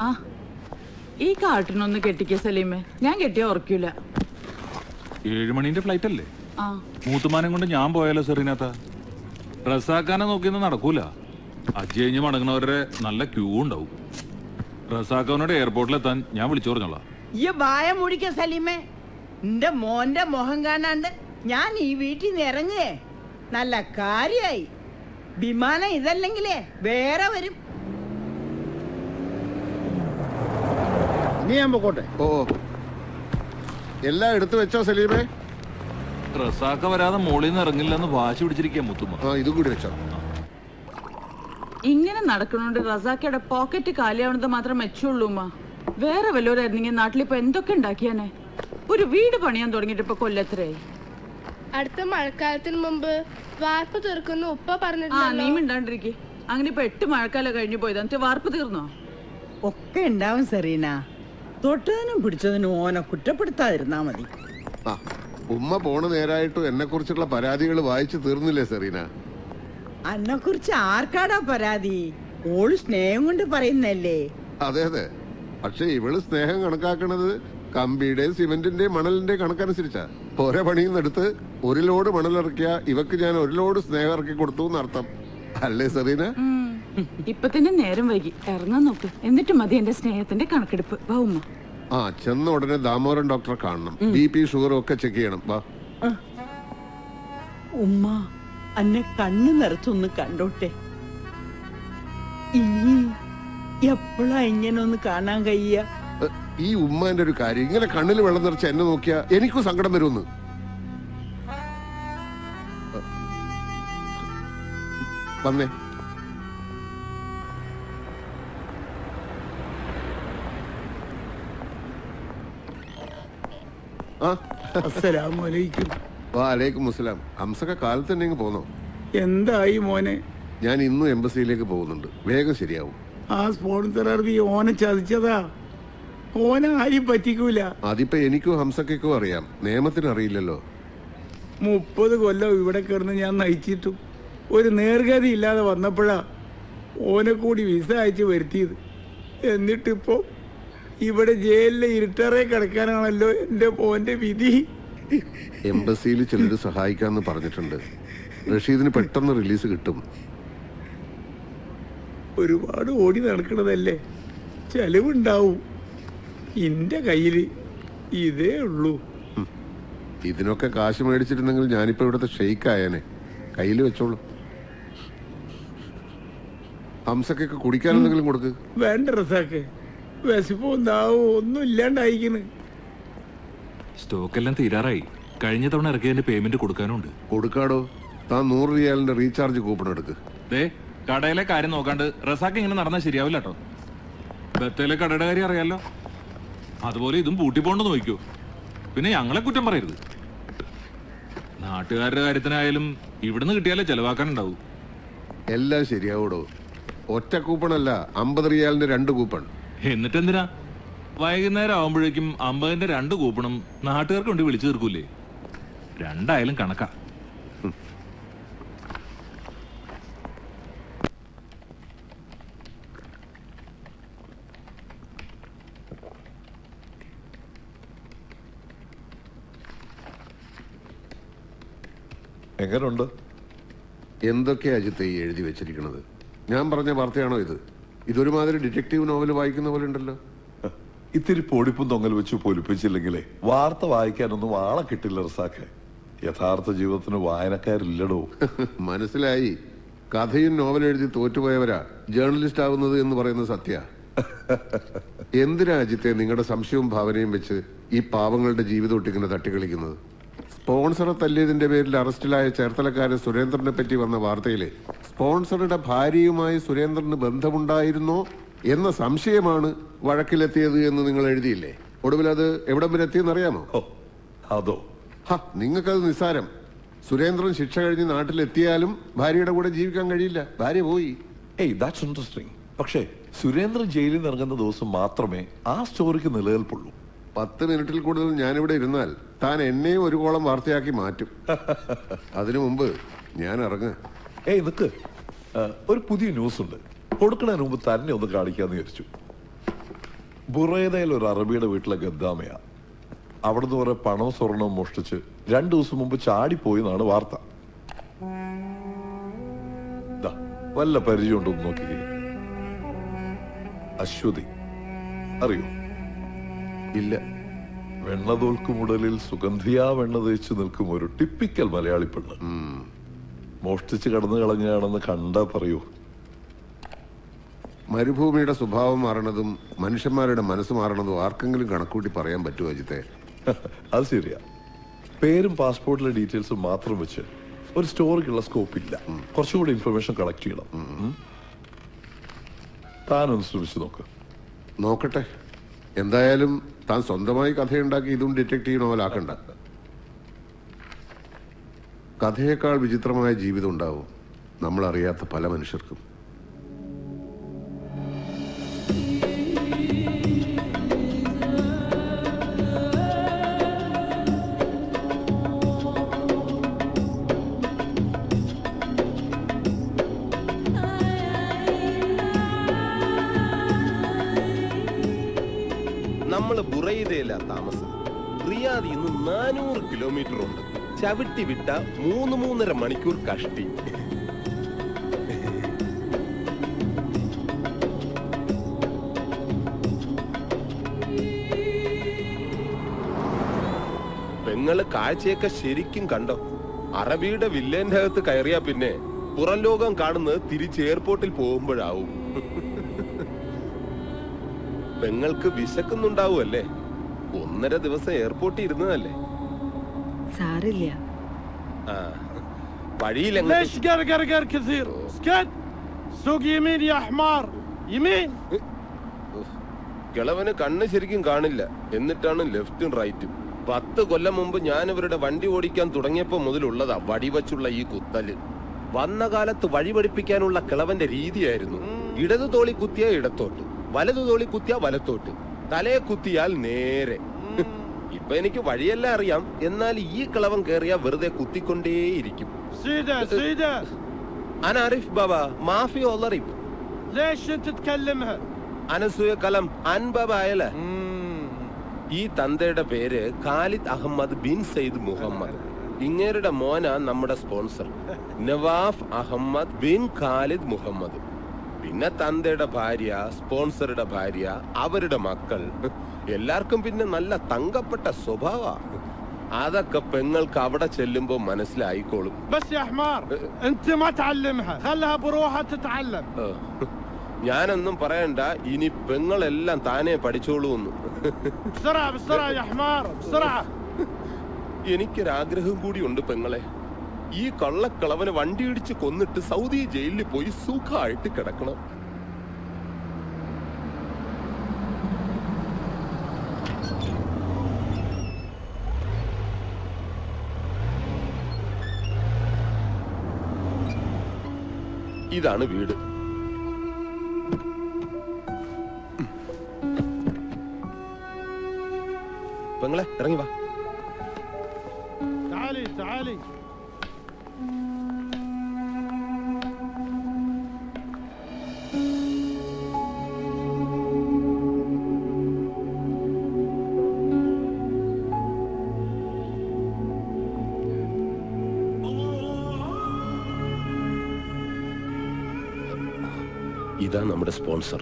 ആ ഈ കാട്ടിനൊന്ന് കെട്ടിക്ക സലീമേ, ഞാൻ കെട്ടിയ ഉറക്കൂല. 7 മണിന്റെ ഫ്ലൈറ്റ് അല്ലേ? ആ മൂത്തുമാനം കൊണ്ട് ഞാൻ പോയാലോ സെറീനാത്ത? റസാക്കാനെ നോക്കിയൊന്നും നടക്കൂല. അജ്ജി കഴിഞ്ഞ് മടങ്ങുന്നവരുടെ നല്ല ക്യൂ ഉണ്ടാവും. റസാക്കാനോട് എയർപോർട്ടിലെത്താൻ ഞാൻ വിളിച്ചു പറഞ്ഞോളാം. ഈ വായ മുടിക്ക സലീമേ, എന്റെ മോന്റെ മുഖം കാണാണ്ട് ഞാൻ ഈ വീട്ടിൽ നിന്ന് ഇറങ്ങുകയെ നല്ല കാര്യായി. വിമാനം ഇതല്ലെങ്കിലേ വേറെ വരും. നീ ഞാൻ പൊക്കോട്ടെ. ഓ എല്ലാം എടുത്തു വെച്ചോ സലീമേ? റസാക്ക വരാതെ മോളിൽ നിന്ന് ഇറങ്ങില്ലെന്ന് വാശി പിടിച്ചിരിക്കുക മുത്തുമ്മ. ഇതും കൂടി വെച്ചോ. ഇങ്ങനെ നടക്കണോണ്ട് റസാക്കയുടെ പോക്കറ്റ് കാലിയാവണത് മാത്രം മെച്ചുള്ളൂ. വേറെ വല്ലവരായിരുന്നെങ്കിൽ നാട്ടിലിപ്പോ എന്തൊക്കെ ഉണ്ടാക്കിയാനെ. ഒരു വീട് പണിയാൻ തുടങ്ങിയിട്ട് ഇപ്പൊ കൊല്ലത്രയായി. അടുത്ത മഴക്കാലത്തിന് മുമ്പ് വാർപ്പ് തീർക്കുന്ന ഉപ്പ ആ പറഞ്ഞിട്ടുണ്ടല്ലോ. നീ മിണ്ടാണ്ടിരിക്കെ. അങ്ങനെ ഇപ്പൊ 8 മഴക്കാലം കഴിഞ്ഞു പോയത്, എന്നിട്ട് വാർപ്പ് തീർന്നോ? ഒക്കെ ഉണ്ടാവും സെറീന. തൊട്ടതിനും പിടിച്ചതിനും ഓനെ കുറ്റപ്പെടുത്താതിരുന്നാ മതി. ഉമ്മ പോണ നേരായിട്ടും എന്നെ കുറിച്ചുള്ള പരാതികൾ വായിച്ചു തീർന്നില്ലേ സെറീന? അന്നെ കുറിച്ച് ആർക്കാടാ പരാതി? ഓള് സ്നേഹം കൊണ്ട് പറയുന്നല്ലേ. അതെ അതെ, പക്ഷെ ഇവള് സ്നേഹം കണക്കാക്കണത് കമ്പിയുടെയും സിമെന്റിന്റെയും മണലിന്റെയും കണക്കനുസരിച്ചാ. ഓരോ പണിയിൽ നിന്നെടുത്ത് 1 ലോഡ് മണലിറക്കിയ ഇവക്ക് ഞാൻ 1 ലോഡ് സ്നേഹം ഇറക്കി കൊടുത്തു എന്നർത്ഥം അല്ലേ സെറീന? ഇപ്പൊ തന്നെ നേരം വൈകി, ഇറങ്ങാൻ നോക്ക്. എന്നിട്ട് മതി എന്റെ സ്നേഹത്തിന്റെ കണക്കെടുപ്പ്. വാ ഉമ്മ. ചെന്ന ഉടനെ ദാമോദരൻ ഡോക്ടറെ കാണണം. BP ഷുഗറും ഒക്കെ ചെക്ക് ചെയ്യണം. വാ. ഉമ്മ അന്നെ കണ്ണു നിറച്ചൊന്ന് കണ്ടോട്ടെ. ഇനി എപ്പോഴാ ഇങ്ങനെ ഒന്ന് കാണാൻ കഴിയ? ഈ ഉമ്മാന്റെ ഒരു കാര്യം, ഇങ്ങനെ കണ്ണിൽ വെള്ളം നിറച്ച എന്നെ നോക്കിയാ എനിക്കും സങ്കടം വരുമെന്ന്. വന്നേ. വാലേക്കും മുസ്സലാം. ഹംസക്ക കാലത്ത് തന്നെ പോന്നോ? എന്തായി മോനെ? ഞാൻ ഇന്നും എംബസിയിലേക്ക് പോകുന്നുണ്ട്. വേഗം ശരിയാവും. ആ സ്പോൺസർ ഓനെ ചതിച്ചതാ. ഓനെ ആരും പറ്റിക്കൂല. അതിപ്പോ എനിക്കും ഹംസക്കും അറിയാം, നിയമത്തിന് അറിയില്ലല്ലോ. 30 കൊല്ലം ഇവിടെ കിടന്ന് ഞാൻ നയിച്ചിട്ടും ഒരു നേർഗതി ഇല്ലാതെ വന്നപ്പോഴാ ഓനെ കൂടി വിസ അയച്ച് വരുത്തിയത്. എന്നിട്ടിപ്പോ ഇവിടെ ജയിലിലെ ഇരുട്ടറേ കിടക്കാനാണല്ലോ എന്റെ മോന്റെ വിധി. എംബസിയിൽ ചിലര് സഹായിക്കാന്ന് പറഞ്ഞിട്ടുണ്ട്. റഷീദിന് പെട്ടെന്ന് റിലീസ് കിട്ടും. ഒരുപാട് ഓടി നടക്കണതല്ലേ, ചെലവുണ്ടാവും. എന്റെ കയ്യില് ഇതേ ഉള്ളൂ. ഇതിനൊക്കെ കാശ് മേടിച്ചിരുന്നെങ്കിൽ ഞാനിപ്പോ ഇവിടുത്തെ ഷെയ്ക്ക് ആയേനെ. കയ്യിൽ വെച്ചോളൂ. ഹംസക്കൊക്കെ കുടിക്കാൻ എന്തെങ്കിലും കൊടുക്ക്. വേണ്ട റസാക്കെ, വിശപ്പോ എന്താവോ ഒന്നും ഇല്ലാണ്ടായിക്കണ്. സ്റ്റോക്ക് എല്ലാം തീരാറായി. കഴിഞ്ഞ തവണ ഇറക്കിയതിന്റെ പേയ്മെന്റ് കൊടുക്കാനുണ്ട്. കൊടുക്കാടോ. താൻ 100 റിയാലിന്റെ റീചാർജ് കൂപ്പൺ എടുക്ക്. കടയിലെ കാര്യം നോക്കാണ്ട് റസാക്ക് ഇങ്ങനെ നടന്നാൽ ശരിയാവില്ല കേട്ടോ. ബത്തേലെ കടയുടെ കാര്യം അറിയാലോ, അതുപോലെ ഇതും പൂട്ടിപ്പോണ്ടെന്ന് നോക്കൂ. പിന്നെ ഞങ്ങളെ കുറ്റം പറയരുത്. നാട്ടുകാരുടെ കാര്യത്തിനായാലും ഇവിടുന്ന് കിട്ടിയാലേ ചെലവാക്കാനുണ്ടാവും. എല്ലാം ശരിയാവൂടോ. ഒറ്റ കൂപ്പണല്ല, 50 റിയാലിന്റെ 2 കൂപ്പൺ. എന്നിട്ടെന്തിനാ വൈകുന്നേരം ആവുമ്പോഴേക്കും 50ന്റെ 2 കൂപ്പണും നാട്ടുകാർക്ക് കൊണ്ട് വിളിച്ചു തീർക്കൂലേ? രണ്ടായാലും കണക്കാ. എങ്ങനുണ്ട്? എന്തൊക്കെയാ അജിത്ത് ഈ എഴുതി വെച്ചിരിക്കുന്നത്? ഞാൻ പറഞ്ഞ വാർത്തയാണോ ഇത്? ഇതൊരുമാതിരി ഡിറ്റക്റ്റീവ് നോവൽ വായിക്കുന്ന പോലെ ഉണ്ടല്ലോ. ഇത്തിരി പൊടിപ്പും തൊങ്ങൽ വെച്ച് പൊലിപ്പിച്ചില്ലെങ്കിലേ വാർത്ത വായിക്കാനൊന്നും ആളെ കിട്ടില്ല റസാഖെ. യഥാർത്ഥ ജീവിതത്തിന് വായനക്കാരില്ലടോ. മനസ്സിലായി. കഥയും നോവൽ എഴുതി തോറ്റുപോയവരാ ജേർണലിസ്റ്റ് ആവുന്നത് എന്ന് പറയുന്നത് സത്യ. എന്തിനാ അജിത്തെ നിങ്ങളുടെ സംശയവും ഭാവനയും വെച്ച് ഈ പാവങ്ങളുടെ ജീവിതം ഇട്ടിങ്ങനെ തട്ടിക്കളിക്കുന്നത്? സ്പോൺസറെ തല്ലിയതിന്റെ പേരിൽ അറസ്റ്റിലായ ചേർത്തലക്കാരൻ സുരേന്ദ്രനെ പറ്റി വന്ന വാർത്തയിലെ സ്പോൺസറുടെ ഭാര്യയുമായി സുരേന്ദ്രന് ബന്ധമുണ്ടായിരുന്നോ എന്ന സംശയമാണ് വഴക്കിലെത്തിയത് എന്ന് നിങ്ങൾ എഴുതിയില്ലേ? ഒടുവിൽ അത് എവിടം വരെ എത്തിയെന്നറിയാമോ? അതോ നിങ്ങൾക്കത് നിസ്സാരം. സുരേന്ദ്രൻ ശിക്ഷ കഴിഞ്ഞ് നാട്ടിലെത്തിയാലും ഭാര്യയുടെ കൂടെ ജീവിക്കാൻ കഴിയില്ല. ഭാര്യ പോയി. That's interesting. പക്ഷേ സുരേന്ദ്രൻ ജയിലിൽ നിന്ന് ഇറങ്ങുന്ന ദിവസം മാത്രമേ ആ സ്റ്റോറിക്ക് നിലനിൽപ്പുള്ളൂ. 10 മിനിറ്റിൽ കൂടുതൽ ഞാനിവിടെ ഇരുന്നാൽ താൻ എന്നെയും ഒരു കോളം വാർത്തയാക്കി മാറ്റും. അതിനു മുമ്പ് ഞാൻ ഇറങ്ങ. നിക്ക്, ഒരു പുതിയ ന്യൂസ് ഉണ്ട്. കൊടുക്കുന്നതിന് മുമ്പ് തന്നെ ഒന്ന് കാണിക്കാന്ന് വിചാരിച്ചു. ബുറൈദയിൽ ഒരു അറബിയുടെ വീട്ടിലെ ഗദ്ദാമയാ. അവിടുന്ന് കുറെ പണവും സ്വർണവും മോഷ്ടിച്ച് 2 ദിവസം മുമ്പ് ചാടിപ്പോയി എന്നാണ് വാർത്ത. വല്ല പരിചയമുണ്ടോ നോക്കിക്കേ. അശ്വതി അറിയോ? ഇല്ല. വെണ്ണതോൽക്കുമുടലിൽ സുഗന്ധിയാ വെണ്ണ തേച്ച് നിൽക്കും ഒരു ടിപ്പിക്കൽ മലയാളി പെണ്ണ്. മോഷ്ടിച്ച് കടന്നു കളഞ്ഞാണെന്ന് കണ്ടാ പറയൂ. മരുഭൂമിയുടെ സ്വഭാവം മാറണതും മനുഷ്യന്മാരുടെ മനസ്സ് മാറണതും ആർക്കെങ്കിലും കണക്കൂട്ടി പറയാൻ പറ്റുമോ അജിത്തെ? അത് ശരിയാ. പേരും പാസ്പോർട്ടിലെ ഡീറ്റെയിൽസും മാത്രം വെച്ച് ഒരു സ്റ്റോറിക്കുള്ള സ്കോപ്പ് ഇല്ല. കുറച്ചുകൂടി ഇൻഫർമേഷൻ കളക്ട് ചെയ്യണം. താനൊന്ന് ശ്രമിച്ചു നോക്കട്ടെ. എന്തായാലും താൻ സ്വന്തമായി കഥയുണ്ടാക്കി ഇതും ഡിറ്റക്റ്റീവ് നോവലാക്കണ്ട. കഥയേക്കാൾ വിചിത്രമായ ജീവിതം ഉണ്ടാവും നമ്മൾ അറിയാത്ത പല മനുഷ്യർക്കും. നമ്മള് ബുറൈദയില താമസം. റിയാദിൽ നിന്ന് 400 കിലോമീറ്റർ ഉണ്ട്. ചവിട്ടി വിട്ട 3-3.5 മണിക്കൂർ കഷ്ടി. പെങ്ങള് കാഴ്ചയൊക്കെ ശരിക്കും കണ്ടോ? അറബിയുടെ വില്ലേന്റെ അകത്ത് കയറിയാ പിന്നെ പുറം ലോകം കാണുന്നത് തിരിച്ച് എയർപോർട്ടിൽ പോകുമ്പോഴാവും. പെങ്ങൾക്ക് വിശക്കുന്നുണ്ടാവുമല്ലേ? 1.5 ദിവസം എയർപോർട്ടിൽ ഇരുന്നതല്ലേ? സാരില്ല. കിളവന് കണ്ണ് ശരിക്കും കാണില്ല. എന്നിട്ടാണ് ലെഫ്റ്റും റൈറ്റും. 10 കൊല്ലം മുമ്പ് ഞാൻ ഇവരുടെ വണ്ടി ഓടിക്കാൻ തുടങ്ങിയപ്പോ മുതലുള്ളതാ വടിവച്ചുള്ള ഈ കുത്തല്. വന്ന കാലത്ത് വഴി പഠിപ്പിക്കാനുള്ള കിളവന്റെ രീതിയായിരുന്നു. ഇടതു തോളി കുത്തിയ ഇടത്തോട്ട്, വലതു തോളി കുത്തിയ വലത്തോട്ട്, തലയെ കുത്തിയാൽ നേരെ. ഇപ്പൊ എനിക്ക് വഴിയെല്ലാം അറിയാം. എന്നാൽ ഈ കിളവൻ കേറിയ വെറുതെ കുത്തിക്കൊണ്ടേയിരിക്കും. അനാരിഫ് ബാബ മാഫി ഒളറിഫ് അനസൂയ കലം അൻബാബ അയല. ഈ തന്തയുടെ പേര് Khalid Ahmed bin Sayyid Muhammad. ഇങ്ങേരുടെ മോനാ നമ്മുടെ sponsor Nawaf Ahmed bin Khalid Muhammad. പിന്നെ തന്തയുടെ ഭാര്യ, സ്പോൺസറുടെ ഭാര്യ, അവരുടെ മക്കൾ. എല്ലാവർക്കും പിന്നെ നല്ല തങ്കപ്പെട്ട സ്വഭാവ. അതൊക്കെ പെങ്ങൾക്ക് അവിടെ ചെല്ലുമ്പോ മനസ്സിലായിക്കോളും. ഞാനൊന്നും പറയണ്ട, ഇനി പെങ്ങളെല്ലാം താനേ പഠിച്ചോളൂന്ന്. എനിക്കൊരാഗ്രഹം കൂടിയുണ്ട് പെങ്ങളെ. ഈ കള്ളക്കളവനെ വണ്ടി ഇടിച്ച് കൊന്നിട്ട് സൗദി ജയിലിൽ പോയി സുഖമായിട്ട് കിടക്കണം. ഇതാണ് വീട്. പെങ്ങളെ ഇറങ്ങി വാ. ഇതാ നമ്മുടെ സ്പോൺസർ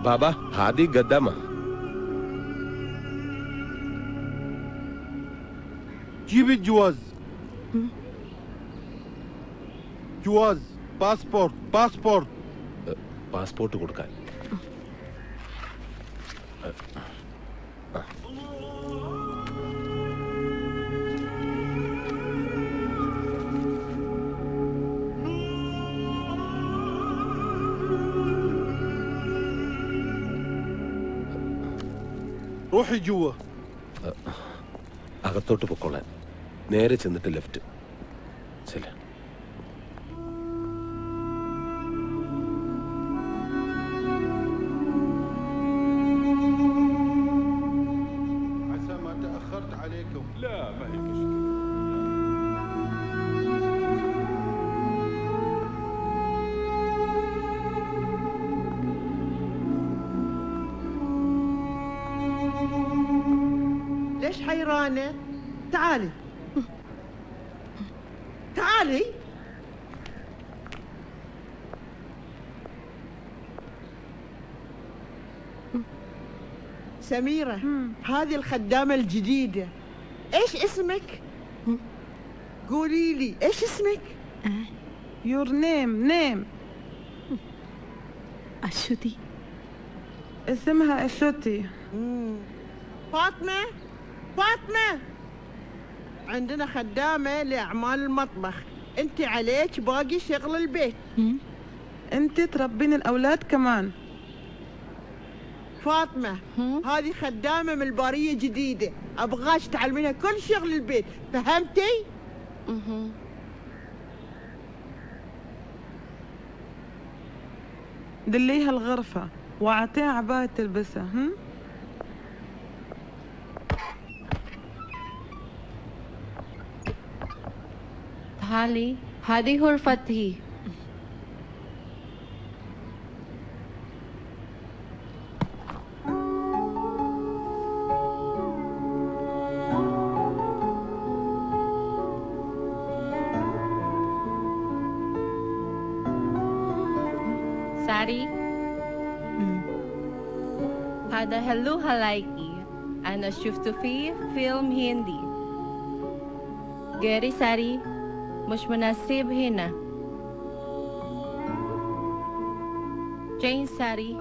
ബാബ ഹാദി ഗദ്ദാമ. جيب الجواز. جواز باسبورت. പാസ്പോർട്ട് കൊടുക്കാൻ. روحي جوا. അകത്തോട്ട് പൊക്കോളാൻ. നേരെ ചെന്നിട്ട് ലെഫ്റ്റ്. ശരി. عسى ما تأخرت عليكم. لا ما هي مشكلة. ليش حيرانة؟ تعالي تعالي. سميرة، هذه الخدامة الجديدة. ايش اسمك؟ قولي لي ايش اسمك؟ Your name. أشوتي. اسمها أشوتي. فاطمة، عندنا خدامة لأعمال المطبخ، انت عليك باقي شغل البيت. انت تربين الأولاد كمان. فاطمة، هذه خدامة من البارية جديدة، أبغاش تعلمينها كل شغل البيت، فهمتي؟ دليها الغرفة وأعطيها عباية تلبسها. هالي هذه غرفتي. ساري هذا هلو هلايكي. أنا شفته في فيلم هندي. غيري ساري مش مناسب هنا. جين ساري